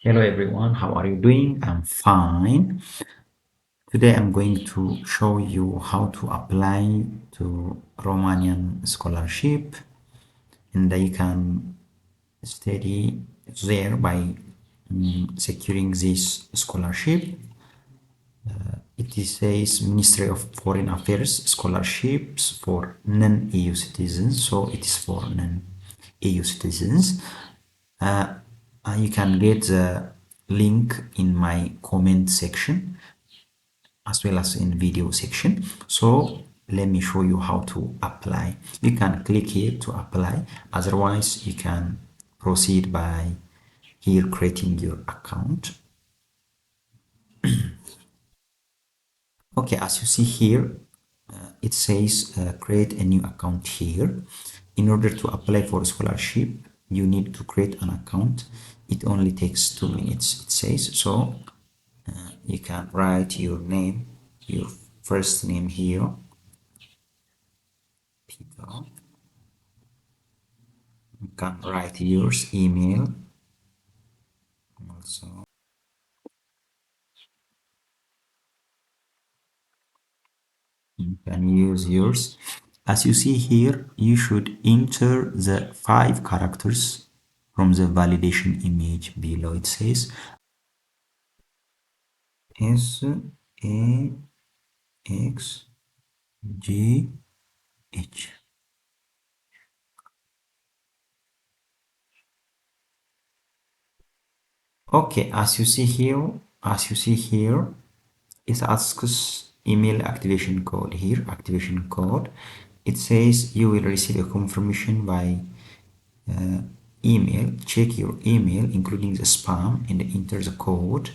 Hello everyone, how are you doing? I'm fine. Today I'm going to show you how to apply to Romanian scholarship, and you can study there by securing this scholarship. It says Ministry of Foreign Affairs scholarships for non-EU citizens, so it is for non-EU citizens. Uh, you can get the link in my comment section as well as in video section. So let me show you how to apply. You can click here to apply. Otherwise, you can proceed by here creating your account. Okay, as you see here, it says create a new account here. In order to apply for a scholarship, you need to create an account. It only takes 2 minutes, it says. So you can write your name, your first name here, Peter. You can write yours, email also. You can use yours. As you see here, you should enter the 5 characters from the validation image below. It says SAXGH. Okay, as you see here, it asks email activation code here, activation code. It says you will receive a confirmation by email. Check your email, including the spam, and enter the code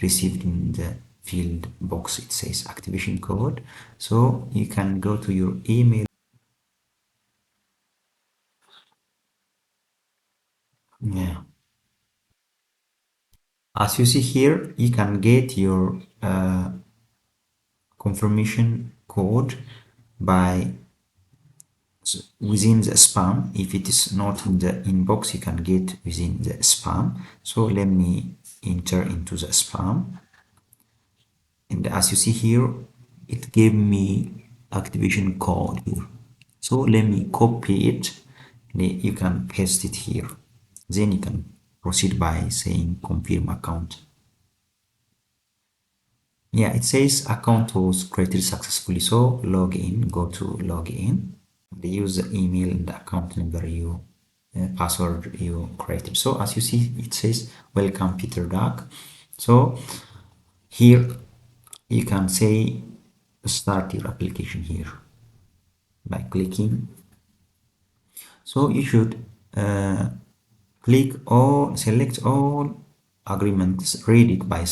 received in the field box. It says activation code. So you can go to your email. Yeah. As you see here, you can get your confirmation code by within the spam. If it is not in the inbox, you can get within the spam. So let me enter into the spam, and as you see here, it gave me activation code here. So let me copy it. You can paste it here, then you can proceed by saying confirm account. Yeah, it says account was created successfully, so log in. Go to login. They use the email and the account number you password you created. So as you see, it says welcome Peter Duck. So here you can say start your application here by clicking. So you should click all, select all agreements, read it by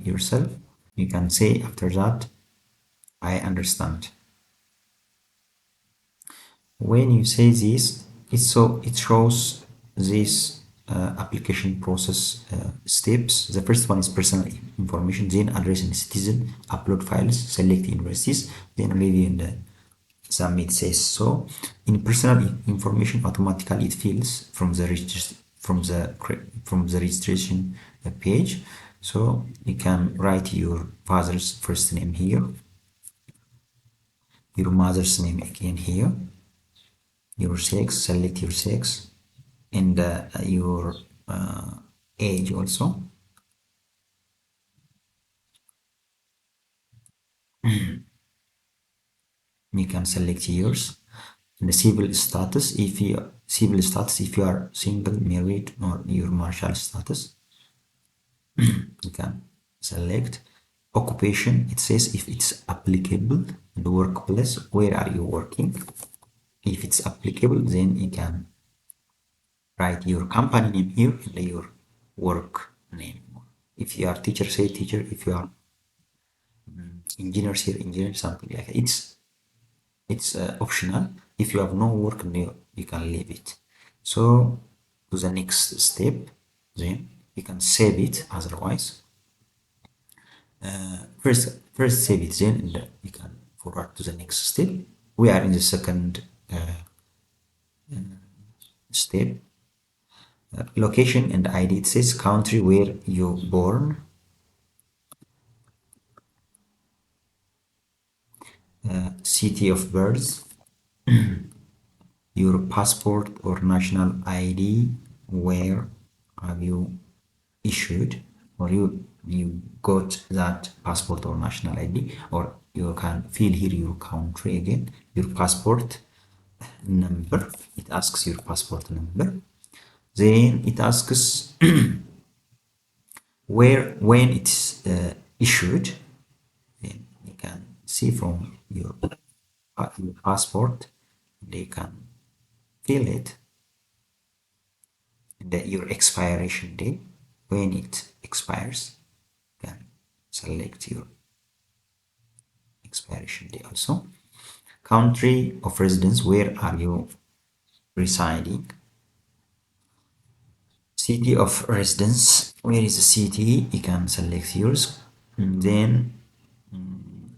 yourself. You can say after that I understand. When you say this, it shows this application process steps. The first one is personal information, then address and citizen, upload files, select universities, then review and submit. Says so. In personal information, automatically it fills from the registration page. So you can write your father's first name here, your mother's name again here, your sex, select your sex, and your age also. You can select yours. And the civil status, if you are single, married, or your marital status, you can select. Occupation, it says if it's applicable. And the workplace, where are you working? If it's applicable, then you can write your company name here and your work name. If you are teacher, say teacher. If you are engineer, say engineer, something like that. It's optional. If you have no work, you can leave it. So to the next step, then you can save it. Otherwise, first save it, then you can forward to the next step. We are in the second step. Location and ID. It says country where you born, city of birth, your passport or national ID, where have you issued, or you got that passport or national ID, or you can fill here your country again, your passport number. It asks your passport number. Then it asks where when it's issued. Then you can see from your passport, they can fill it, that your expiration date, when it expires, you can select your expiration date also. Country of residence, where are you residing? City of residence, where is the city? You can select yours. And then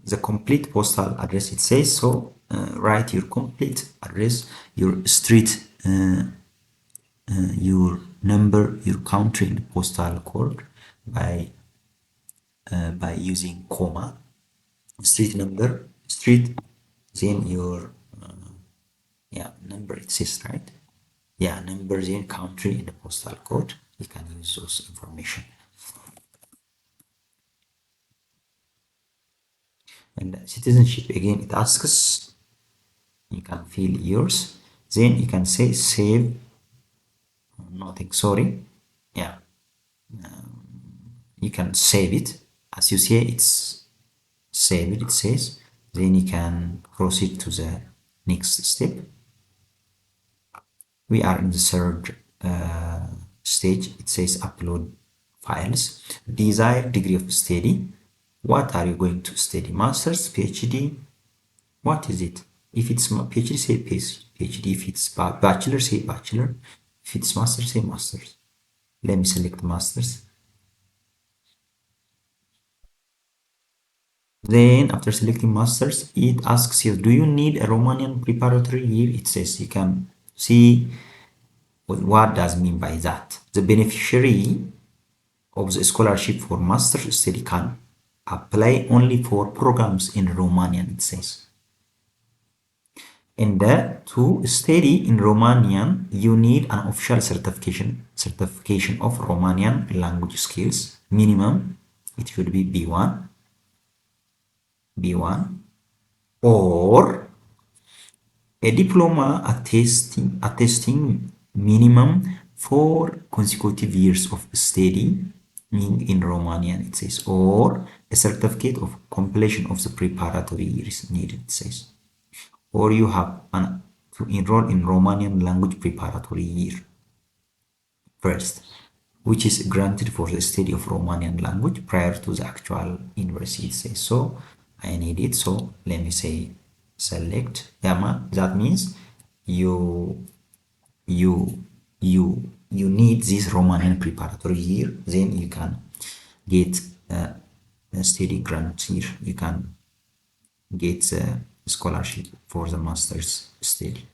the complete postal address, it says so. Write your complete address, your street, your number, your country, and postal code by using comma. Street number, street, then your yeah, number, it says, right? Yeah, number, then country, and the postal code. You can use those information. And citizenship, again, it asks, you can fill yours, then you can say save, nothing, sorry, yeah, you can save it. As you see, it's saved, it says. Then you can proceed to the next step. We are in the third stage. It says upload files. Desired degree of study. What are you going to study? Master's, PhD? What is it? If it's PhD, say PhD. If it's bachelor, say bachelor. If it's master, say masters. Let me select masters. Then after selecting masters, it asks you, do you need a Romanian preparatory year? It says you can see what does mean by that. The beneficiary of the scholarship for master's study can apply only for programs in Romanian, it says. And to study in Romanian, you need an official certification of Romanian language skills. Minimum, it should be B1, or a diploma attesting minimum 4 consecutive years of study in Romanian, it says, or a certificate of completion of the preparatory years needed, it says, or you have to enroll in Romanian language preparatory year first, which is granted for the study of Romanian language prior to the actual university, it says. So I need it, so let me say select Yama. That means you you you need this Romanian preparatory year, then you can get a study grant here. You can get a scholarship for the master's study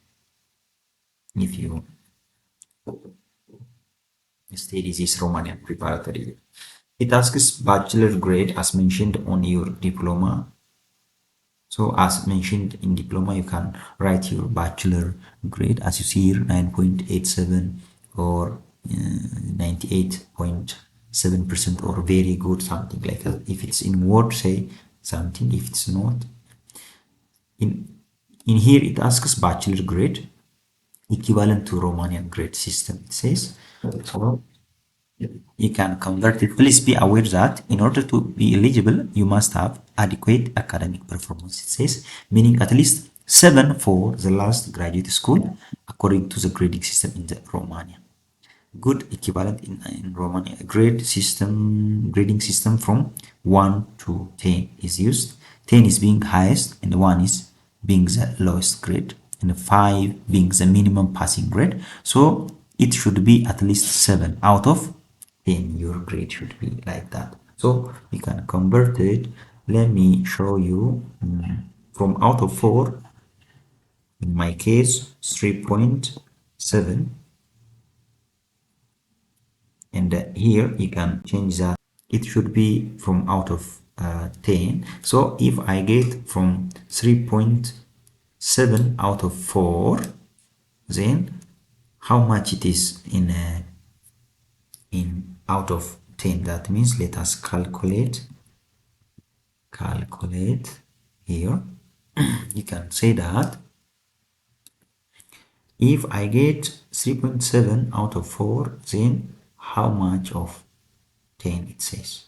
if you study this Romanian preparatory year. It asks bachelor grade as mentioned on your diploma. So as mentioned in diploma, you can write your bachelor grade as you see here, 9.87 or 98.7% or very good, something like that. If it's in Word, say something. If it's not, in here it asks bachelor grade equivalent to Romanian grade system, it says. So you can convert it. Please be aware that in order to be eligible, you must have adequate academic performance, it says, meaning at least 7 for the last graduate school according to the grading system in the Romania. Good equivalent in Romania. Grading system from 1 to 10 is used. 10 is being highest and 1 is being the lowest grade, and 5 being the minimum passing grade. So it should be at least 7 out of 10. Your grade should be like that. So you can convert it. Let me show you from out of 4. In my case, 3.7. and here you can change that. It should be from out of 10. So if I get from 3.7 out of 4, then how much it is in out of 10? That means let us calculate here. You can say that if I get 3.7 out of 4, then how much of 10 it says?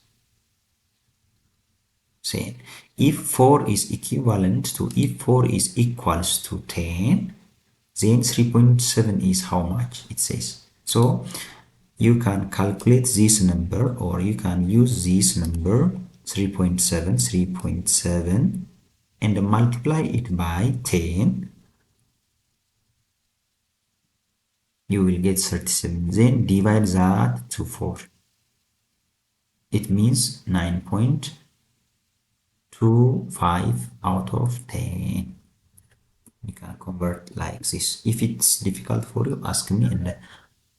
Say if 4 is equivalent to, if 4 is equals to 10, then 3.7 is how much it says. So you can calculate this number, or you can use this number 3.7 and multiply it by 10. You will get 37. Then divide that to 4. It means 9.25 out of 10. You can convert like this. If it's difficult for you, ask me, and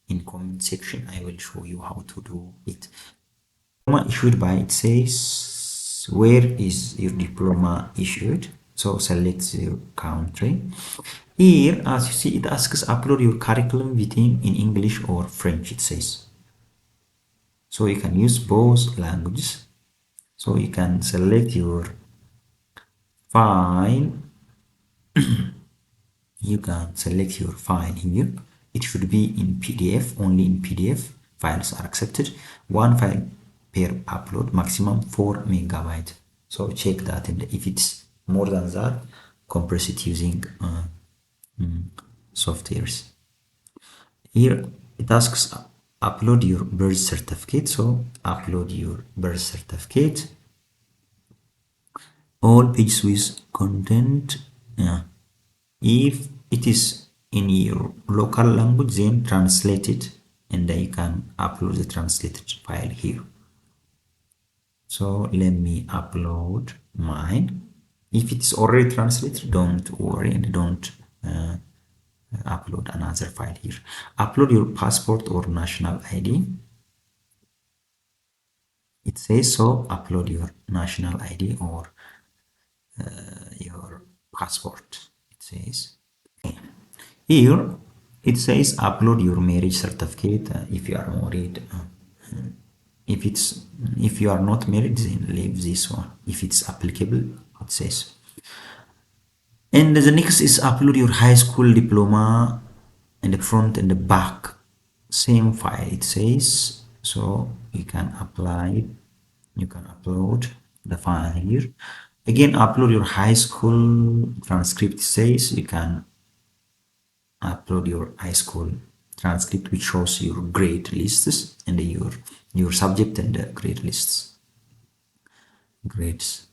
in comment section I will show you how to do it. Diploma issued by, it says where is your diploma issued, so select your country. Here, as you see, it asks upload your curriculum within in English or French, it says. So you can use both languages. So you can select your file. You can select your file here. It should be in PDF. Only in PDF files are accepted. One file per upload, maximum 4 megabyte. So check that, and if it's more than that, compress it using softwares. Here it asks upload your birth certificate. So upload your birth certificate. All pages with content. If it is in your local language, then translate it, and you can upload the translated file here. So let me upload mine. If it's already translated, don't worry and don't upload another file here. Upload your passport or national ID. It says so, upload your national ID or your passport, it says. Here it says upload your marriage certificate if you are married. If you are not married, then leave this one. If it's applicable, it says. And the next is upload your high school diploma in the front and the back. Same file, it says. So you can apply, you can upload the file here. Again, upload your high school transcript, says. You can upload your high school transcript, which shows your grade lists and your subject and grade lists, grades.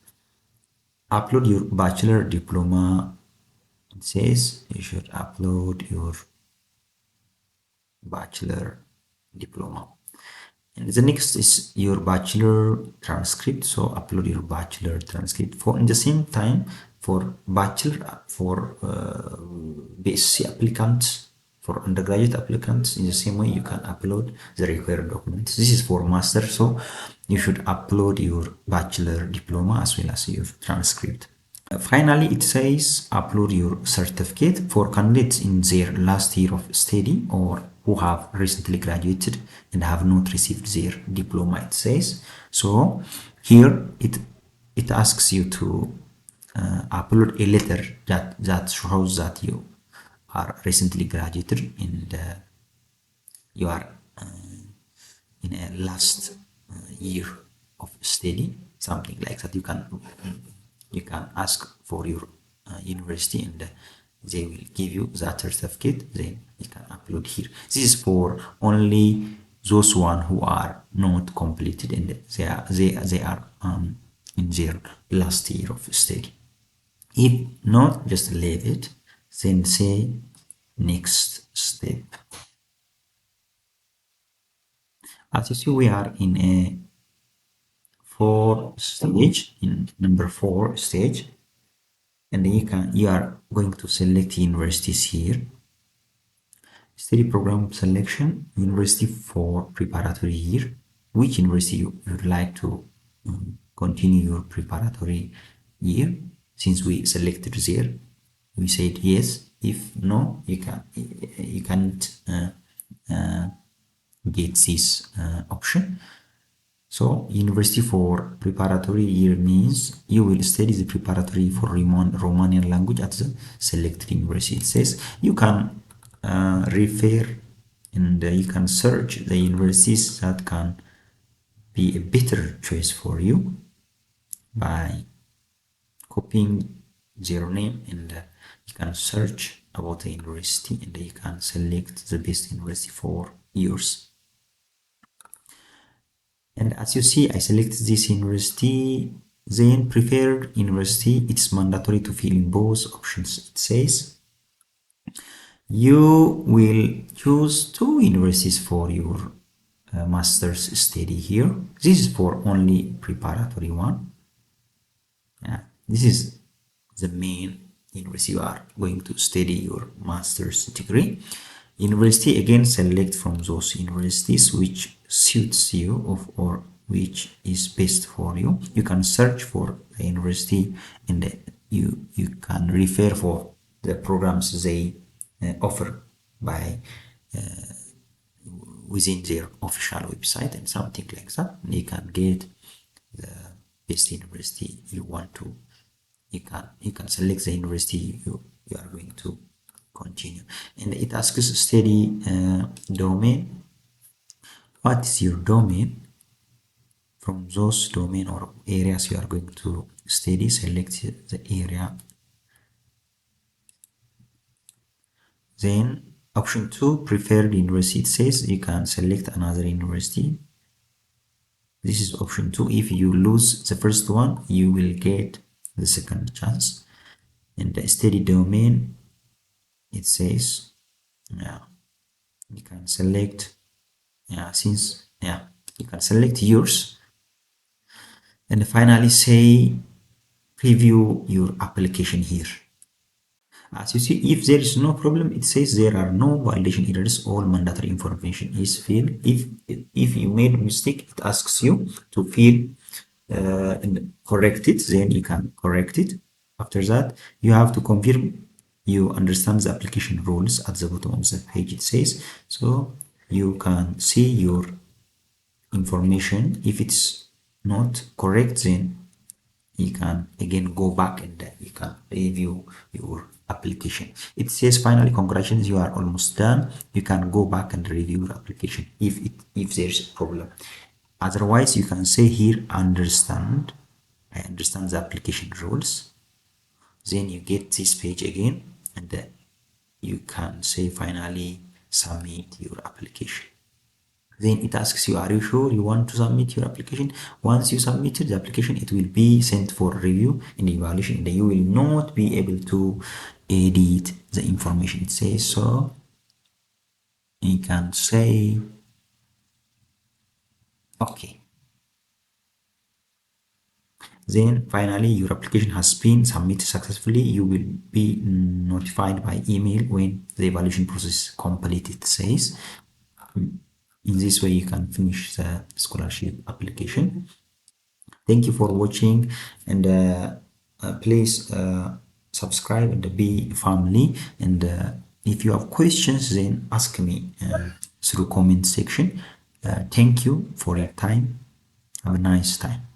Upload your bachelor diploma. It says you should upload your bachelor diploma. And the next is your bachelor transcript. So upload your bachelor transcript. For in the same time, for bachelor, for BSc applicants, for undergraduate applicants, in the same way you can upload the required documents. This is for master, so you should upload your bachelor diploma as well as your transcript. Finally, it says upload your certificate for candidates in their last year of study or who have recently graduated and have not received their diploma, it says. So here it asks you to upload a letter that shows that you are recently graduated and you are in a last year of study, something like that. You can ask for your university, and they will give you that certificate. Then you can upload here. This is for only those one who are not completed and they are in their last year of study. If not, just leave it, then say next step. As you see, we are in a number 4 stage, and you are going to select universities here. Study program selection, university for preparatory year. Which university you would like to continue your preparatory year? Since we selected there, we said yes. If no, you can't get this option. So university for preparatory year means you will study the preparatory for Romanian language at the selected university. It says you can refer and you can search the universities that can be a better choice for you by copying their name, and you can search about the university and you can select the best university for yours. And as you see, I select this university, then preferred university. It's mandatory to fill in both options. It says you will choose two universities for your master's study here. This is for only preparatory one. Yeah, this is the main university you are going to study your master's degree. University, again, select from those universities which suits you or which is best for you. You can search for the university and you can refer for the programs they offer by within their official website and something like that. You can get the best university you want to. You can select the university you are going to continue, and it asks study domain. What is your domain? From those domain or areas you are going to study, select the area. Then option 2, preferred university. It says you can select another university. This is option 2. If you lose the first one, you will get the second chance. And the study domain, it says you can select you can select yours, and finally say preview your application here. As you see, if there is no problem, it says there are no validation errors, all mandatory information is filled. If you made a mistake, it asks you to fill and correct it, then you can correct it. After that, you have to confirm you understand the application rules at the bottom of the page, it says. So you can see your information. If it's not correct, then you can again go back and you can review your application. It says finally, congratulations, you are almost done. You can go back and review your application if there's a problem. Otherwise, you can say here, I understand the application rules. Then you get this page again, and then you can say finally submit your application. Then it asks you, are you sure you want to submit your application? Once you submitted the application, it will be sent for review and evaluation, and you will not be able to edit the information. It says so. You can say okay. Then finally, your application has been submitted successfully. You will be notified by email when the evaluation process is completed, it says. In this way, you can finish the scholarship application. Thank you for watching, and please subscribe and be family. And if you have questions, then ask me through comment section. Thank you for your time. Have a nice time.